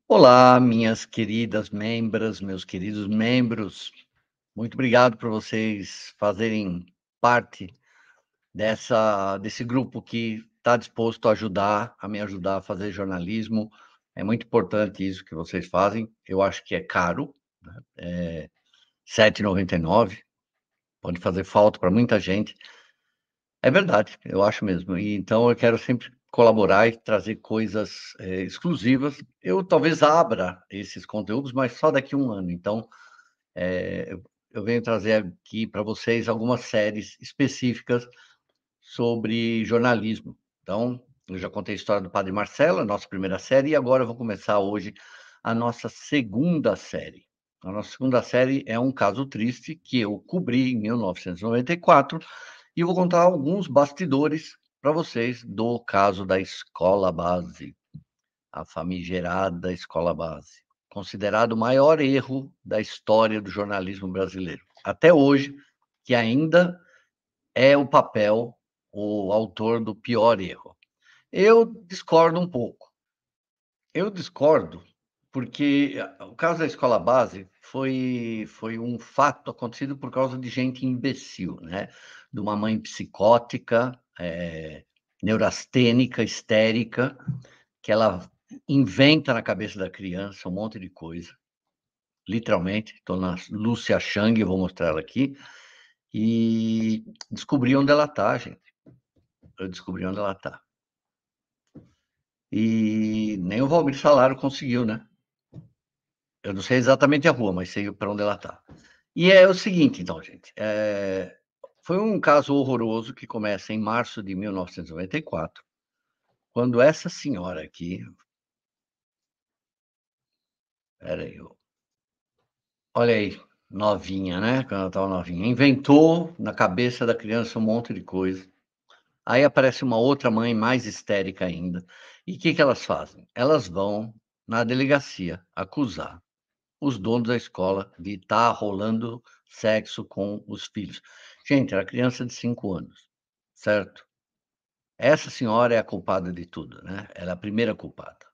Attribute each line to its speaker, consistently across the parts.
Speaker 1: Olá, minhas queridas membras, meus queridos membros. Muito obrigado por vocês fazerem parte desse grupo que está disposto a me ajudar a fazer jornalismo. É muito importante isso que vocês fazem. Eu acho que é caro, R$ 7,99, pode fazer falta para muita gente. É verdade, eu acho mesmo. E então eu quero sempre colaborar e trazer coisas, exclusivas. Eu talvez abra esses conteúdos, mas só daqui a um ano. Então, eu venho trazer aqui para vocês algumas séries específicas sobre jornalismo. Então, eu já contei a história do Padre Marcelo, a nossa primeira série, e agora eu vou começar hoje a nossa segunda série. A nossa segunda série é um caso triste que eu cobri em 1994 e eu vou contar alguns bastidores para vocês do caso da Escola Base, a famigerada Escola Base, considerado o maior erro da história do jornalismo brasileiro. Até hoje, que ainda é o autor do pior erro. Eu discordo um pouco. Eu discordo porque o caso da Escola Base foi um fato acontecido por causa de gente imbecil, né, de uma mãe psicótica, neurastênica, histérica, que ela inventa na cabeça da criança um monte de coisa, literalmente. Estou na Lúcia Chang, eu vou mostrar ela aqui, e descobri onde ela está, gente. Eu descobri onde ela está. E nem o Valmir Salaro conseguiu, né? Eu não sei exatamente a rua, mas sei para onde ela está. E é o seguinte, então, gente. Foi um caso horroroso que começa em março de 1994, quando essa senhora aqui. Espera aí, olha aí, novinha, né? Quando ela estava novinha. Inventou na cabeça da criança um monte de coisa. Aí aparece uma outra mãe mais histérica ainda. E o que que elas fazem? Elas vão na delegacia acusar os donos da escola de estar rolando sexo com os filhos. Gente, era criança de 5 anos, certo? Essa senhora é a culpada de tudo, né? Ela é a primeira culpada.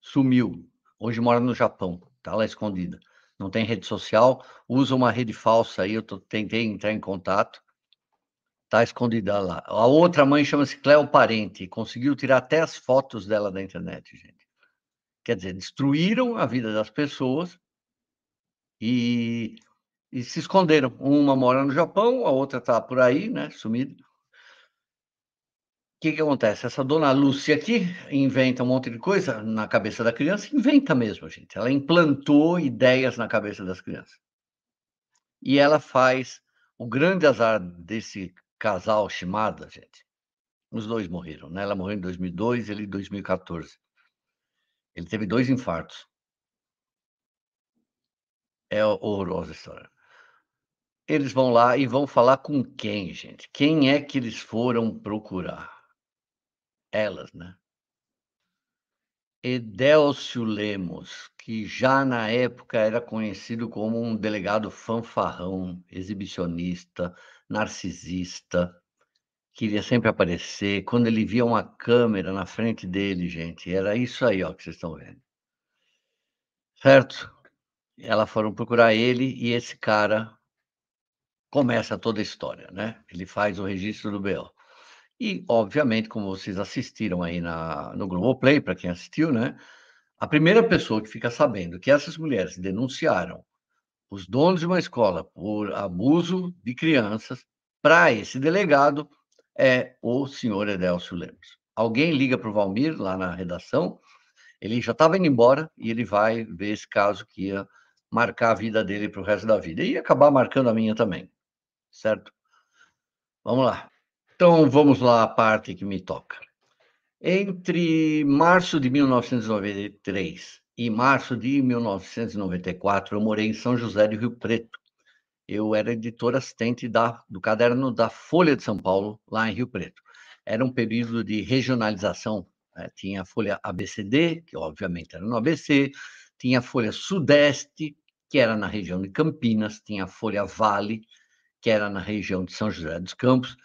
Speaker 1: Sumiu. Hoje mora no Japão, tá lá escondida. Não tem rede social, usa uma rede falsa aí, tentei entrar em contato, tá escondida lá. A outra mãe chama-se Cleo Parente, conseguiu tirar até as fotos dela da internet, gente. Quer dizer, destruíram a vida das pessoas e se esconderam. Uma mora no Japão, a outra está por aí, né, sumida. O que que acontece? Essa dona Lúcia aqui inventa um monte de coisa na cabeça da criança, inventa mesmo, gente. Ela implantou ideias na cabeça das crianças. E ela faz o grande azar desse casal Shimada, gente. Os dois morreram, né? Ela morreu em 2002, ele em 2014. Ele teve 2 infartos. É horrorosa a história. Eles vão lá e vão falar com quem, gente? Quem é que eles foram procurar? Elas, né? Edélcio Lemos, que já na época era conhecido como um delegado fanfarrão, exibicionista, narcisista, queria sempre aparecer. Quando ele via uma câmera na frente dele, gente, era isso aí, ó, que vocês estão vendo. Certo? Elas foram procurar ele e esse cara começa toda a história, né? Ele faz o registro do BO. E, obviamente, como vocês assistiram aí no Globoplay, para quem assistiu, né? A primeira pessoa que fica sabendo que essas mulheres denunciaram os donos de uma escola por abuso de crianças para esse delegado é o senhor Edélcio Lemos. Alguém liga para o Valmir lá na redação, ele já estava indo embora e ele vai ver esse caso que ia marcar a vida dele para o resto da vida e acabar marcando a minha também, certo? Vamos lá. Então vamos lá à parte que me toca. Entre março de 1993 e março de 1994, eu morei em São José do Rio Preto. Eu era editor assistente do caderno da Folha de São Paulo, lá em Rio Preto. Era um período de regionalização, né? Tinha a Folha ABCD, que obviamente era no ABC, tinha a Folha Sudeste, que era na região de Campinas, tinha a Folha Vale, que era na região de São José dos Campos,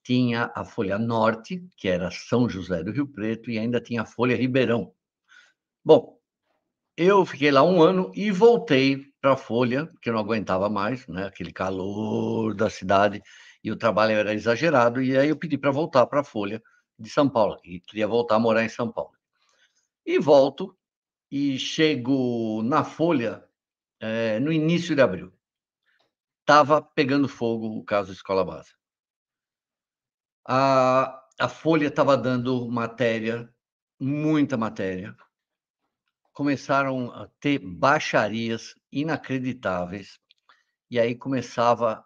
Speaker 1: tinha a Folha Norte, que era São José do Rio Preto, e ainda tinha a Folha Ribeirão. Bom, Eu fiquei lá 1 ano e voltei para a Folha, porque eu não aguentava mais, né, aquele calor da cidade, e o trabalho era exagerado, e aí eu pedi para voltar para a Folha de São Paulo, e queria voltar a morar em São Paulo. E volto, e chego na Folha, no início de abril. Estava pegando fogo o caso Escola Base. A Folha estava dando matéria, muita matéria. Começaram a ter baixarias inacreditáveis, e aí começava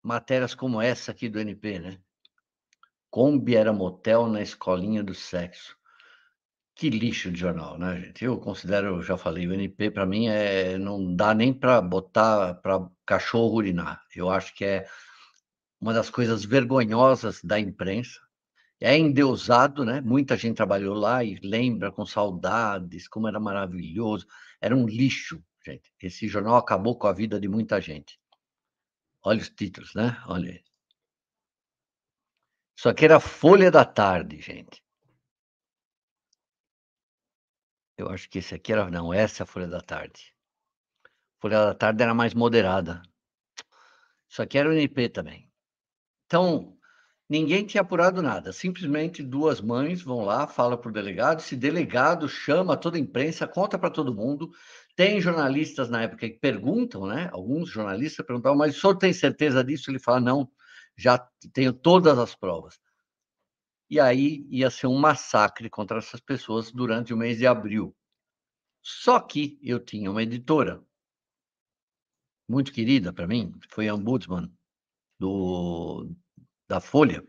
Speaker 1: matérias como essa aqui do NP, né, Kombi era motel na escolinha do sexo. Que lixo de jornal, né, gente. Eu considero, eu já falei, o NP para mim não dá nem para botar para cachorro urinar. Eu acho que é uma das coisas vergonhosas da imprensa. É endeusado, né, muita gente trabalhou lá e lembra com saudades como era maravilhoso. Era um lixo, gente. Esse jornal acabou com a vida de muita gente. Olha os títulos, né, olha aí. Isso aqui era Folha da Tarde, gente. Eu acho que esse aqui era, não, essa é a Folha da Tarde. Folha da Tarde era mais moderada. Isso aqui era o NP também. Então, ninguém tinha apurado nada, simplesmente 2 mães vão lá, fala para o delegado, esse delegado chama toda a imprensa, conta para todo mundo. Tem jornalistas na época que perguntam, né, alguns jornalistas perguntavam: "Mas o senhor tem certeza disso?" Ele fala: "Não, já tenho todas as provas". E aí ia ser um massacre contra essas pessoas durante o mês de abril. Só que eu tinha uma editora muito querida para mim, foi a ombudsman do da Folha.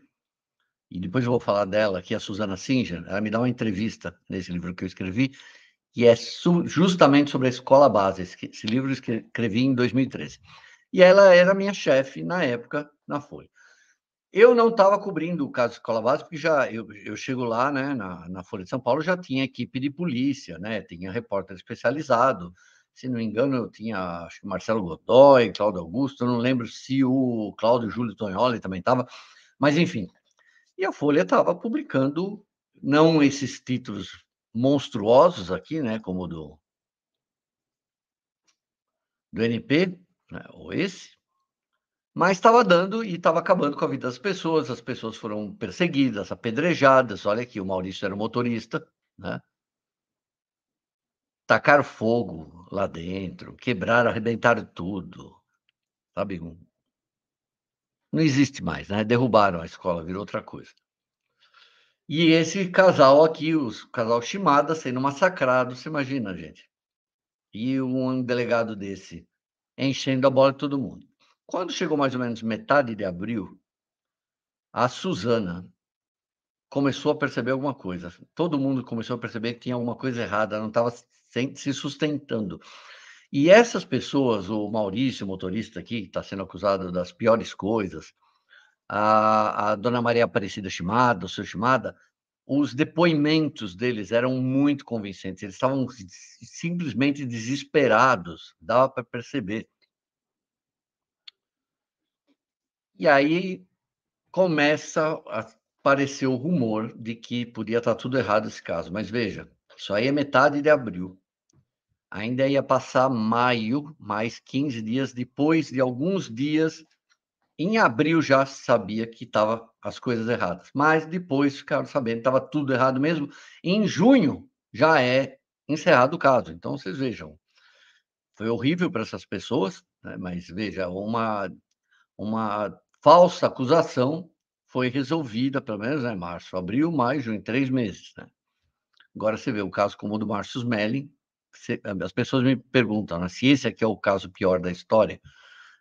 Speaker 1: E depois eu vou falar dela, que é a Susana Singer, ela me dá uma entrevista nesse livro que eu escrevi, que é justamente sobre a escola base, esse livro eu escrevi em 2013. E ela era minha chefe na época, na Folha. Eu não estava cobrindo o caso Escola Base, porque já eu chego lá, né, na Folha de São Paulo, já tinha equipe de polícia, né, tinha repórter especializado, se não me engano eu tinha, acho que Marcelo Godoy, Cláudio Augusto, eu não lembro se o Cláudio Júlio Tonholi também estava, mas enfim. E a Folha estava publicando, não esses títulos monstruosos aqui, né, como o do NP, né, ou esse, mas estava dando e estava acabando com a vida das pessoas, as pessoas foram perseguidas, apedrejadas, olha aqui, o Maurício era o motorista, né, tacaram fogo lá dentro, quebraram, arrebentaram tudo, sabe, não existe mais, né, derrubaram a escola, virou outra coisa. E esse casal aqui, o casal Shimada sendo massacrado, você imagina, gente. E um delegado desse enchendo a bola de todo mundo. Quando chegou mais ou menos metade de abril, a Susana começou a perceber alguma coisa. Todo mundo começou a perceber que tinha alguma coisa errada, ela não estava se sustentando. E essas pessoas, o Maurício, o motorista aqui, que está sendo acusado das piores coisas, a dona Maria Aparecida Shimada, o seu Shimada, os depoimentos deles eram muito convincentes, eles estavam simplesmente desesperados, dava para perceber. E aí começa a aparecer o rumor de que podia estar tudo errado esse caso, mas veja, isso aí é metade de abril, ainda ia passar maio, mais 15 dias, depois de alguns dias, em abril já se sabia que estava as coisas erradas, mas depois ficaram sabendo que estava tudo errado mesmo, em junho já é encerrado o caso, então vocês vejam, foi horrível para essas pessoas, né, mas veja, uma falsa acusação foi resolvida, pelo menos, né, março, abril, maio, junho, 3 meses, né. Agora você vê o caso como o do Márcio Smelling, as pessoas me perguntam, né, se esse aqui é o caso pior da história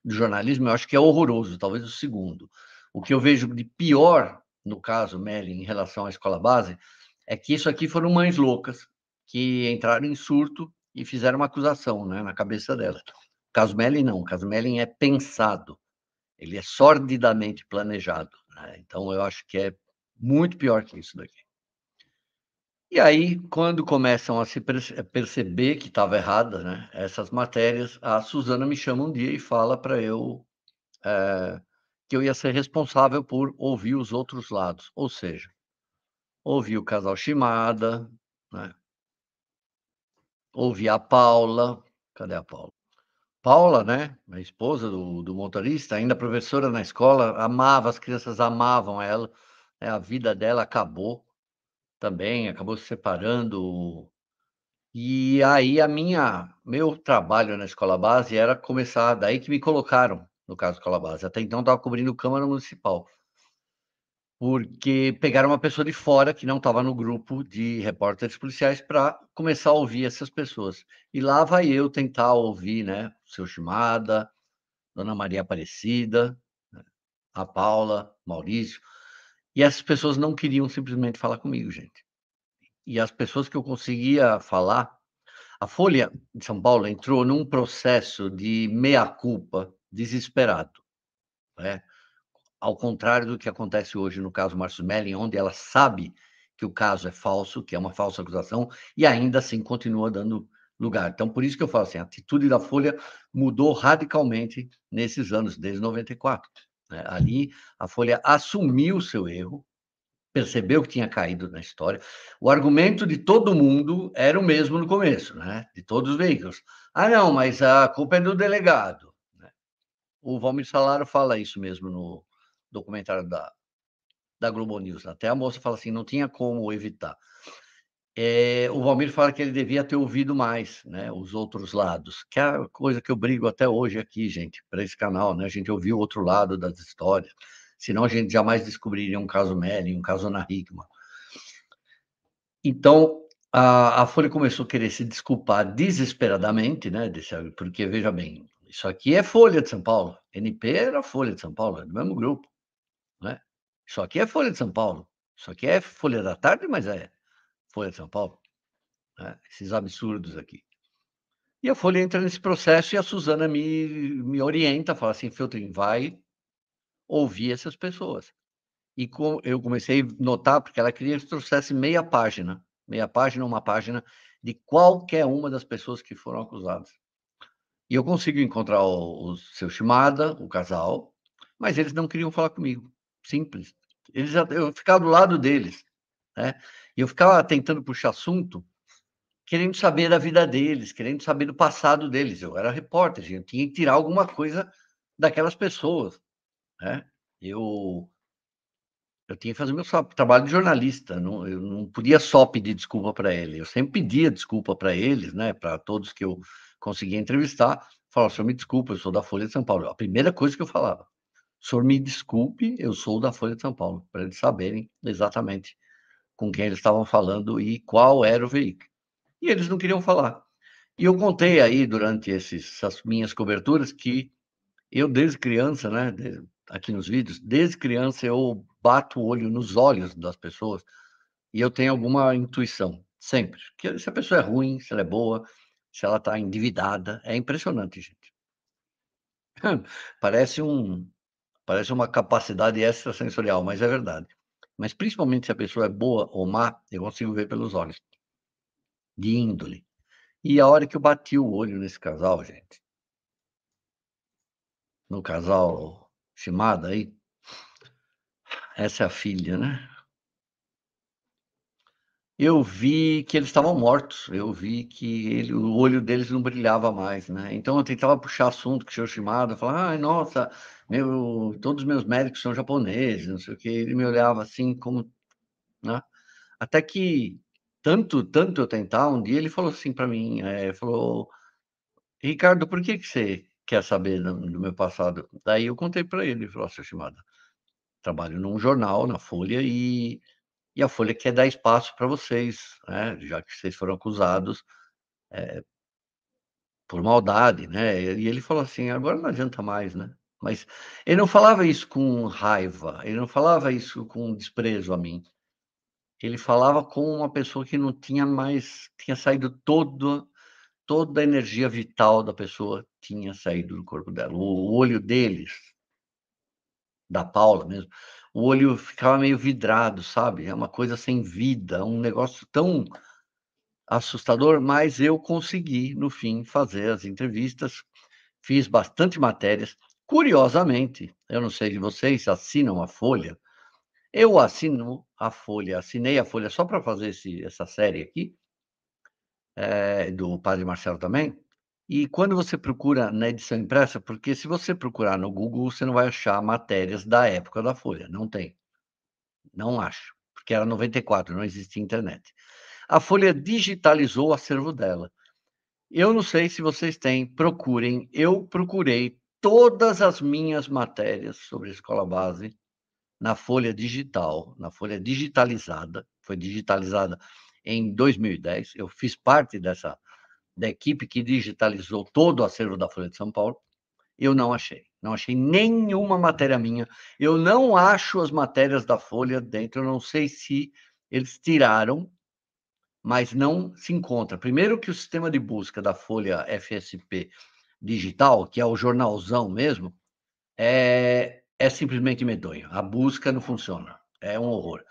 Speaker 1: do jornalismo, eu acho que é horroroso, talvez o segundo. O que eu vejo de pior no caso Melling em relação à escola base, é que isso aqui foram mães loucas, que entraram em surto e fizeram uma acusação, né, na cabeça delas. O caso Melling não, o caso Melling é pensado. Ele é sordidamente planejado, né, então eu acho que é muito pior que isso daqui. E aí, quando começam a se perceber que estava errada, né, essas matérias, a Susana me chama um dia e fala para eu, que eu ia ser responsável por ouvir os outros lados, ou seja, ouvir o casal Shimada, né, ouvi a Paula. Cadê a Paula? Paula, né, a esposa do motorista, ainda professora na escola, amava, as crianças amavam ela, a vida dela acabou também, acabou se separando. E aí a minha meu trabalho na escola base era começar, daí que me colocaram no caso escola base, até então estava cobrindo Câmara Municipal, porque pegaram uma pessoa de fora que não estava no grupo de repórteres policiais para começar a ouvir essas pessoas. E lá vai eu tentar ouvir, né, o Seu Shimada, Dona Maria Aparecida, a Paula, Maurício, e essas pessoas não queriam simplesmente falar comigo, gente. E as pessoas que eu conseguia falar, a Folha de São Paulo entrou num processo de meia-culpa desesperado, né, ao contrário do que acontece hoje no caso Márcio Melling, onde ela sabe que o caso é falso, que é uma falsa acusação, e ainda assim continua dando lugar. Então, por isso que eu falo assim, a atitude da Folha mudou radicalmente nesses anos, desde 94, né. Ali, a Folha assumiu o seu erro, percebeu que tinha caído na história. O argumento de todo mundo era o mesmo no começo, né, de todos os veículos. "Ah, não, mas a culpa é do delegado", né. O Valmir Salaro fala isso mesmo no documentário da Globo News. Até a moça fala assim: "Não tinha como evitar". O Valmir fala que ele devia ter ouvido mais, né, os outros lados, que é a coisa que eu brigo até hoje aqui, gente, para esse canal, né, a gente ouvir o outro lado das histórias, senão a gente jamais descobriria um caso Melling, um caso Ana Hickman. Então, a Folha começou a querer se desculpar desesperadamente, né, desse porque veja bem, isso aqui é Folha de São Paulo, NP era Folha de São Paulo, é do mesmo grupo, né. Isso aqui é Folha de São Paulo, isso aqui é Folha da Tarde, mas é Folha de São Paulo, né, esses absurdos aqui. E a Folha entra nesse processo e a Suzana me orienta, fala assim: "Feltrin, vai ouvir essas pessoas". E eu comecei a notar, porque ela queria que trouxesse meia página, uma página de qualquer uma das pessoas que foram acusadas. E eu consigo encontrar o Seu Shimada, o casal, mas eles não queriam falar comigo, simples. Eles já eu ficava do lado deles, né, e eu ficava tentando puxar assunto, querendo saber da vida deles, querendo saber do passado deles. Eu era repórter, gente, eu tinha que tirar alguma coisa daquelas pessoas, né. Eu Eu tinha que fazer meu trabalho de jornalista, eu não podia só pedir desculpa para ele, eu sempre pedia desculpa para eles, né, para todos que eu conseguia entrevistar, falava: "O senhor me desculpa, eu sou da Folha de São Paulo", a primeira coisa que eu falava: "O senhor me desculpe, eu sou da Folha de São Paulo", para eles saberem exatamente com quem eles estavam falando e qual era o veículo. E eles não queriam falar. E eu contei aí durante essas minhas coberturas que eu desde criança, né, aqui nos vídeos, desde criança eu bato o olho nos olhos das pessoas e eu tenho alguma intuição, sempre. Que se a pessoa é ruim, se ela é boa, se ela está endividada, é impressionante, gente. Parece um parece uma capacidade extrasensorial, mas é verdade. Mas principalmente se a pessoa é boa ou má, eu consigo ver pelos olhos, de índole. E a hora que eu bati o olho nesse casal, gente, no casal Shimada aí, essa é a filha, né? Eu vi que eles estavam mortos, eu vi que o olho deles não brilhava mais, né, então eu tentava puxar assunto com o senhor Shimada, falar: "Ai, nossa, todos os meus médicos são japoneses, não sei o quê", ele me olhava assim como, né, até que tanto eu tentar, um dia ele falou assim pra mim, falou: "Ricardo, por que que você quer saber do meu passado?" Daí eu contei pra ele, ele falou: "Ó, seu Shimada, trabalho num jornal, na Folha, e a Folha quer dar espaço para vocês, né, já que vocês foram acusados, por maldade, né". E ele falou assim: "Agora não adianta mais, né". Mas ele não falava isso com raiva, ele não falava isso com desprezo a mim. Ele falava como uma pessoa que não tinha mais tinha saído toda a energia vital da pessoa tinha saído do corpo dela. O olho deles, da Paula mesmo, o olho ficava meio vidrado, sabe, é uma coisa sem vida, um negócio tão assustador, mas eu consegui, no fim, fazer as entrevistas, fiz bastante matérias. Curiosamente, eu não sei se vocês assinam a Folha, eu assino a Folha, assinei a Folha só para fazer essa série aqui, do Padre Marcelo também. E quando você procura na edição impressa, porque se você procurar no Google, você não vai achar matérias da época da Folha, não tem, não acho, porque era 94, não existia internet. A Folha digitalizou o acervo dela. Eu não sei se vocês têm, procurem. Eu procurei todas as minhas matérias sobre a escola base na Folha digital, na Folha digitalizada, foi digitalizada em 2010. Eu fiz parte da equipe que digitalizou todo o acervo da Folha de São Paulo. Eu não achei nenhuma matéria minha. Eu não acho as matérias da Folha dentro, eu não sei se eles tiraram, mas não se encontra. Primeiro que o sistema de busca da Folha FSP digital, que é o jornalzão mesmo, é simplesmente medonho. A busca não funciona, é um horror.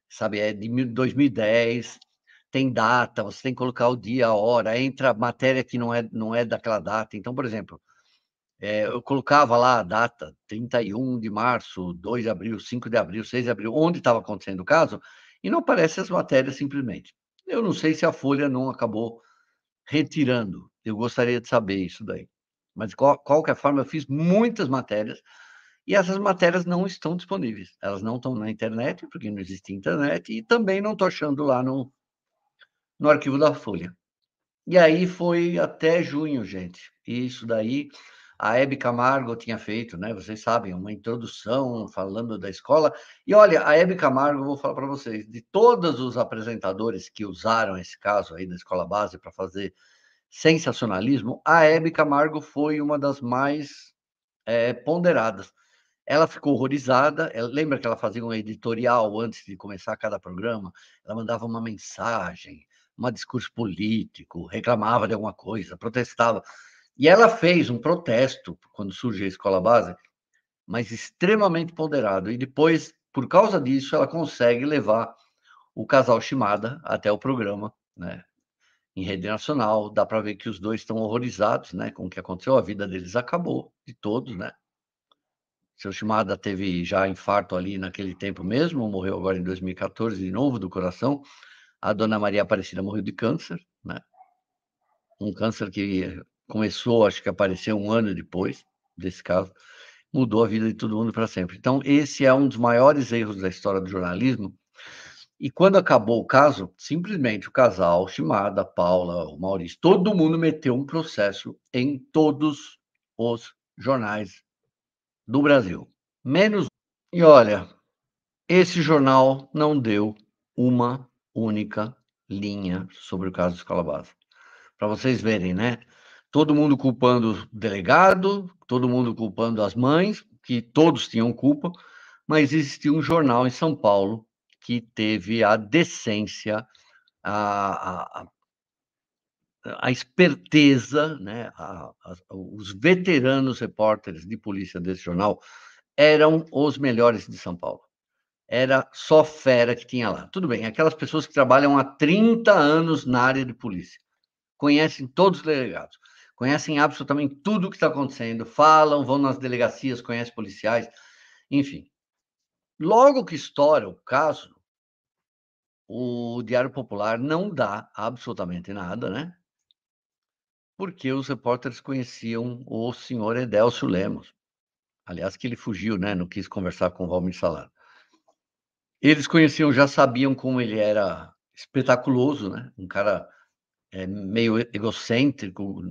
Speaker 1: Sabe, é de 2010, tem data, você tem que colocar o dia, a hora, entra matéria que não é daquela data. Então, por exemplo, eu colocava lá a data, 31 de março, 2 de abril, 5 de abril, 6 de abril, onde estava acontecendo o caso, e não aparece as matérias simplesmente. Eu não sei se a Folha não acabou retirando, eu gostaria de saber isso daí. Mas de qualquer forma, eu fiz muitas matérias, e essas matérias não estão disponíveis. Elas não estão na internet, porque não existe internet, e também não estou achando lá no arquivo da Folha. E aí foi até junho, gente. Isso daí, a Hebe Camargo tinha feito, né, vocês sabem, uma introdução falando da escola. E olha, a Hebe Camargo, eu vou falar para vocês, de todos os apresentadores que usaram esse caso aí da escola base para fazer sensacionalismo, a Hebe Camargo foi uma das mais, ponderadas. Ela ficou horrorizada, lembra que ela fazia um editorial antes de começar cada programa? Ela mandava uma mensagem, um discurso político, reclamava de alguma coisa, protestava. E ela fez um protesto quando surge a escola base, mas extremamente ponderado. E depois, por causa disso, ela consegue levar o casal Shimada até o programa, né, em rede nacional. Dá para ver que os dois estão horrorizados, né, com o que aconteceu. A vida deles acabou, de todos, né? Seu Shimada teve já infarto ali naquele tempo mesmo, morreu agora em 2014 de novo do coração. A dona Maria Aparecida morreu de câncer, né? Um câncer que começou, acho que apareceu um ano depois desse caso, mudou a vida de todo mundo para sempre. Então, esse é um dos maiores erros da história do jornalismo. E quando acabou o caso, simplesmente o casal, Shimada, a Paula, o Maurício, todo mundo meteu um processo em todos os jornais do Brasil, menos. E olha, esse jornal não deu uma única linha sobre o caso de Escola Base. Para vocês verem, né? Todo mundo culpando o delegado, todo mundo culpando as mães, que todos tinham culpa, mas existia um jornal em São Paulo que teve a decência, a, a, a esperteza, né? Os veteranos repórteres de polícia desse jornal eram os melhores de São Paulo. Era só fera que tinha lá. Tudo bem, aquelas pessoas que trabalham há 30 anos na área de polícia, conhecem todos os delegados, conhecem absolutamente tudo o que está acontecendo, falam, vão nas delegacias, conhecem policiais, enfim. Logo que estoura o caso, o Diário Popular não dá absolutamente nada, né? Porque os repórteres conheciam o senhor Edélcio Lemos. Aliás, que ele fugiu, né? Não quis conversar com o Valmir Salar. Eles conheciam, já sabiam como ele era espetaculoso, né, um cara, meio egocêntrico,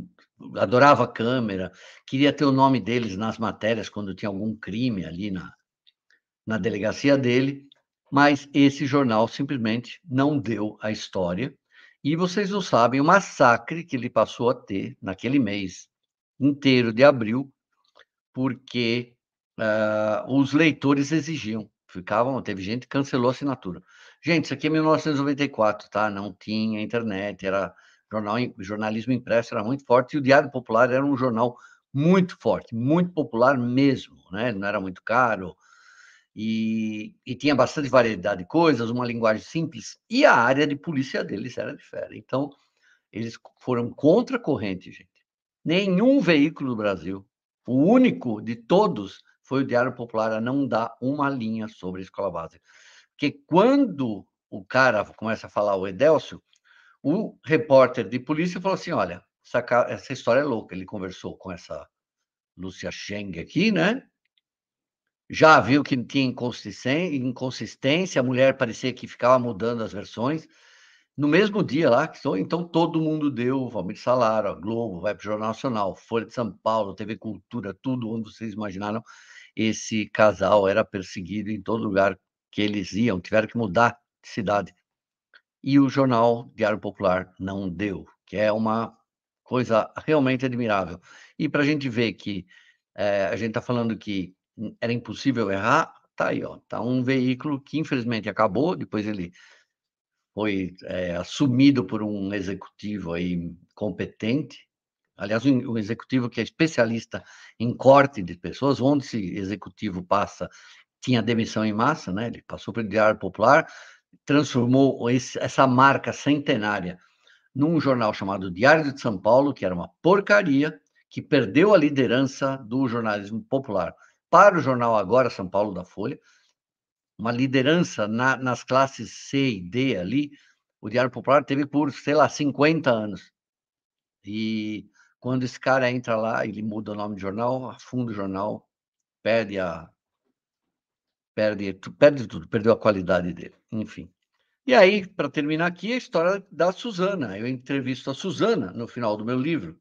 Speaker 1: adorava a câmera, queria ter o nome deles nas matérias quando tinha algum crime ali na delegacia dele, mas esse jornal simplesmente não deu a história. E vocês não sabem o massacre que ele passou a ter naquele mês inteiro de abril, porque, os leitores exigiam, teve gente que cancelou a assinatura. Gente, isso aqui é 1994, tá, não tinha internet, era jornalismo impresso era muito forte, e o Diário Popular era um jornal muito forte, muito popular mesmo, né, não era muito caro, e tinha bastante variedade de coisas, uma linguagem simples, e a área de polícia deles era de fera. Então, eles foram contra a corrente, gente. Nenhum veículo do Brasil, o único de todos, foi o Diário Popular a não dar uma linha sobre a escola básica. Porque quando o cara começa a falar, o Edélcio, O repórter de polícia falou assim: "Olha, essa história é louca". Ele conversou com essa Lúcia Cheng aqui, né, já viu que tinha inconsistência, a mulher parecia que ficava mudando as versões. No mesmo dia lá, então todo mundo deu aumento de salário, a Globo, vai para o Jornal Nacional, Folha de São Paulo, TV Cultura, tudo onde vocês imaginaram, esse casal era perseguido em todo lugar que eles iam, tiveram que mudar de cidade. E o jornal Diário Popular não deu, que é uma coisa realmente admirável. E para a gente ver que, a gente está falando que era impossível errar, tá aí, ó, tá um veículo que infelizmente acabou, depois ele foi, assumido por um executivo aí competente, aliás, um executivo que é especialista em corte de pessoas, onde esse executivo passa, tinha demissão em massa, né, ele passou pelo Diário Popular, transformou essa marca centenária num jornal chamado Diário de São Paulo, que era uma porcaria, que perdeu a liderança do jornalismo popular para o jornal Agora São Paulo da Folha, uma liderança nas classes C e D ali, o Diário Popular teve por, sei lá, 50 anos. E quando esse cara entra lá, ele muda o nome do jornal, afunda o jornal, perde a perde tudo, perdeu a qualidade dele, enfim. E aí, para terminar aqui, a história da Susana. Eu entrevisto a Susana no final do meu livro.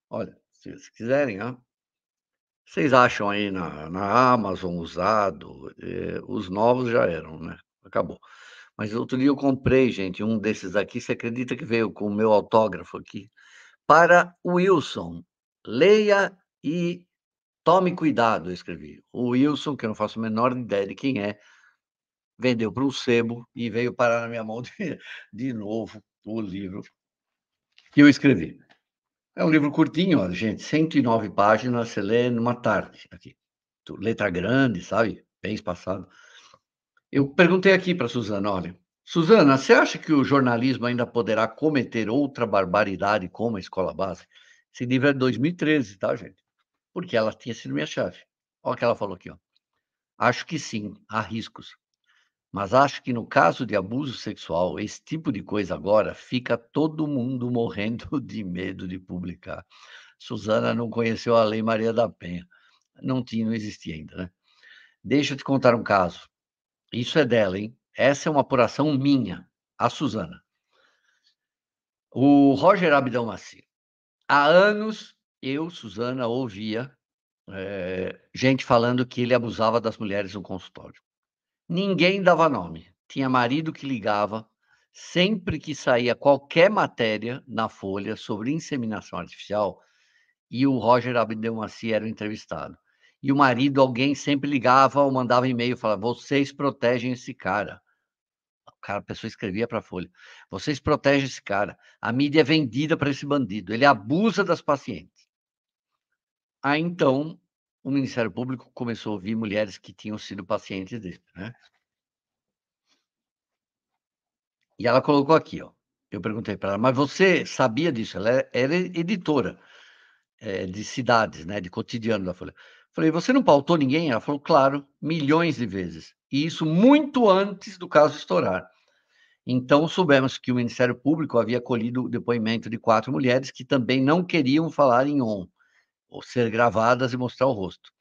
Speaker 1: Olha, se vocês quiserem, vocês acham aí na Amazon usado, os novos já eram, né, acabou. Mas outro dia eu comprei, gente, um desses aqui, você acredita que veio com o meu autógrafo aqui? Para o Wilson, leia e tome cuidado, eu escrevi. O Wilson, que eu não faço a menor ideia de quem é, vendeu para um sebo e veio parar na minha mão de novo o livro que eu escrevi. É um livro curtinho, olha, gente, 109 páginas, você lê numa tarde aqui. Letra grande, sabe, bem espaçado. Eu perguntei aqui para Susana, olha: "Susana, você acha que o jornalismo ainda poderá cometer outra barbaridade como a escola base?" Esse livro é de 2013, tá, gente? Porque ela tinha sido minha chefe. Olha o que ela falou aqui, ó: "Acho que sim, há riscos. Mas acho que no caso de abuso sexual, esse tipo de coisa agora, fica todo mundo morrendo de medo de publicar." Susana não conheceu a Lei Maria da Penha. Não existia ainda, né. Deixa eu te contar um caso. Isso é dela, hein. Essa é uma apuração minha, a Susana. O Roger Abdelmaci. Há anos, eu, Susana, ouvia, gente falando que ele abusava das mulheres no consultório. Ninguém dava nome. Tinha marido que ligava sempre que saía qualquer matéria na Folha sobre inseminação artificial, e o Roger Abdelmaci era o entrevistado. E o marido, alguém sempre ligava ou mandava e-mail, falava: "Vocês protegem esse cara." A pessoa escrevia para a Folha: "Vocês protegem esse cara. A mídia é vendida para esse bandido. Ele abusa das pacientes." Aí, então, o Ministério Público começou a ouvir mulheres que tinham sido pacientes dele, né. E ela colocou aqui, ó, eu perguntei para ela: "Mas você sabia disso?" Ela era editora, de cidades, né, de cotidiano da Folha. Falei: "Você não pautou ninguém?" Ela falou: "Claro, milhões de vezes. E isso muito antes do caso estourar." Então soubemos que o Ministério Público havia colhido o depoimento de 4 mulheres que também não queriam falar em on, ou ser gravadas e mostrar o rosto.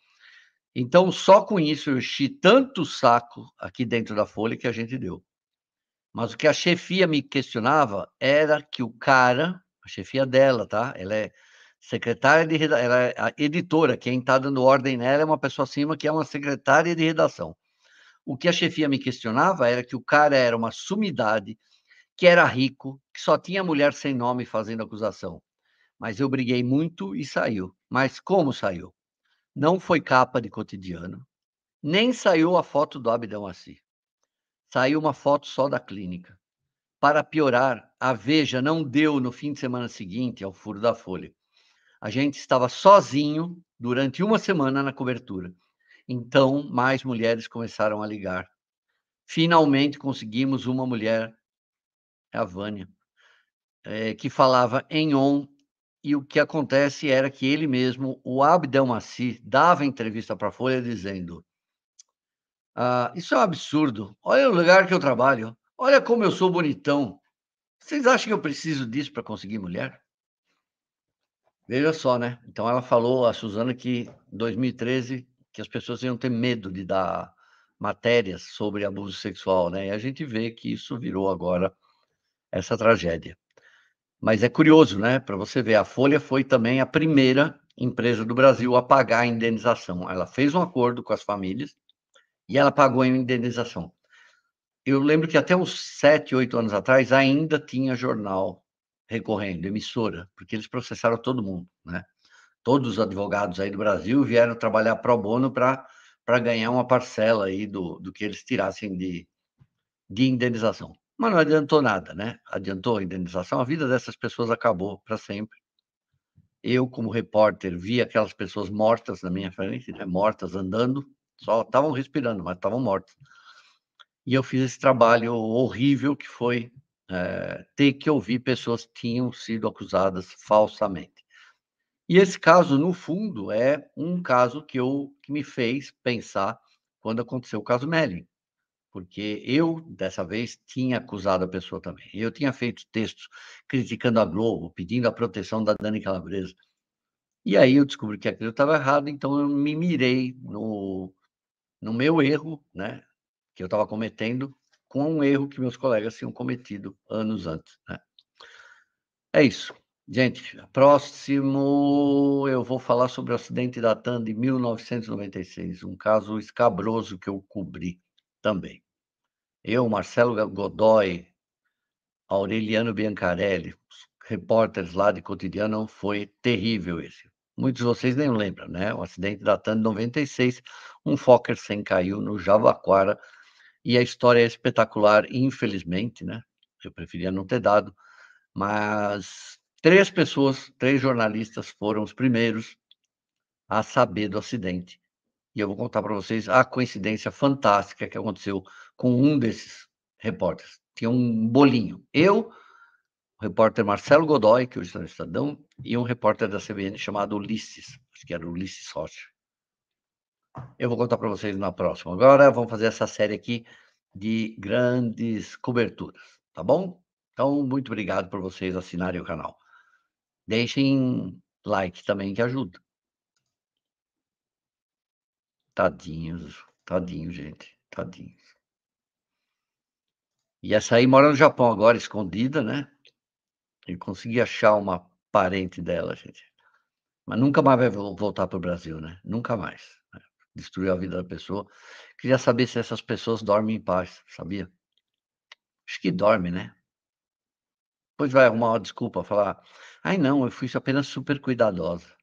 Speaker 1: Então só com isso eu enchi tanto o saco aqui dentro da Folha que a gente deu. Mas o que a chefia me questionava era que o cara, a chefia dela, tá, ela é secretária de reda ela é a editora, quem está dando ordem nela é uma pessoa acima que é uma secretária de redação. O que a chefia me questionava era que o cara era uma sumidade, que era rico, que só tinha mulher sem nome fazendo acusação. Mas eu briguei muito e saiu. Mas como saiu? Não foi capa de cotidiano, nem saiu a foto do Abdelmaci. Saiu uma foto só da clínica. Para piorar, a Veja não deu no fim de semana seguinte ao furo da Folha. A gente estava sozinho durante uma semana na cobertura. Então, mais mulheres começaram a ligar. Finalmente conseguimos uma mulher, a Vânia, que falava em on, e o que acontece era que ele mesmo, o Abdelmaci, dava entrevista para a Folha dizendo: "Ah, isso é um absurdo. Olha o lugar que eu trabalho. Olha como eu sou bonitão. Vocês acham que eu preciso disso para conseguir mulher? Veja só, né. Então ela falou, a Suzana, que em 2013, que as pessoas iam ter medo de dar matérias sobre abuso sexual, né, e a gente vê que isso virou agora essa tragédia. Mas é curioso, né, para você ver, a Folha foi também a primeira empresa do Brasil a pagar a indenização. Ela fez um acordo com as famílias e ela pagou a indenização. Eu lembro que até uns 7, 8 anos atrás ainda tinha jornal recorrendo, emissora, porque eles processaram todo mundo, né. Todos os advogados aí do Brasil vieram trabalhar pro bono para ganhar uma parcela aí do que eles tirassem de indenização. Mas não adiantou nada, né. Adiantou a indenização? A vida dessas pessoas acabou para sempre. Eu, como repórter, vi aquelas pessoas mortas na minha frente, né, mortas, andando, só estavam respirando, mas estavam mortas. E eu fiz esse trabalho horrível que foi, ter que ouvir pessoas que tinham sido acusadas falsamente. E esse caso, no fundo, é um caso que me fez pensar quando aconteceu o caso Melling, porque eu, dessa vez, tinha acusado a pessoa também. Eu tinha feito textos criticando a Globo, pedindo a proteção da Dani Calabresa. E aí eu descobri que aquilo estava errado, então eu me mirei no meu erro, né, que eu estava cometendo, com um erro que meus colegas tinham cometido anos antes, né. É isso. Gente, próximo eu vou falar sobre o acidente da TAM de 1996, um caso escabroso que eu cobri também. Eu, Marcelo Godoy, Aureliano Biancarelli, os repórteres lá de Cotidiano, foi terrível esse. Muitos de vocês nem lembram, né, o acidente da TAM de 96, um Fokker 100 caiu no Jabaquara e a história é espetacular, infelizmente, né, eu preferia não ter dado, mas 3 pessoas, 3 jornalistas foram os primeiros a saber do acidente. E eu vou contar para vocês a coincidência fantástica que aconteceu com um desses repórteres. Tinha um bolinho. Eu, o repórter Marcelo Godoy, que hoje está no Estadão, e um repórter da CBN chamado Ulisses, acho que era Ulisses Rocha. Eu vou contar para vocês na próxima. Agora vamos fazer essa série aqui de grandes coberturas, tá bom? Então, muito obrigado por vocês assinarem o canal. Deixem like também, que ajuda. Tadinhos, tadinho, gente, tadinhos. E essa aí mora no Japão agora, escondida, né, e consegui achar uma parente dela, gente. Mas nunca mais vai voltar para o Brasil, né, nunca mais, né. Destruiu a vida da pessoa. Queria saber se essas pessoas dormem em paz, sabia? Acho que dorme, né. Depois vai arrumar uma desculpa, falar: "Ai não, eu fui apenas super cuidadosa".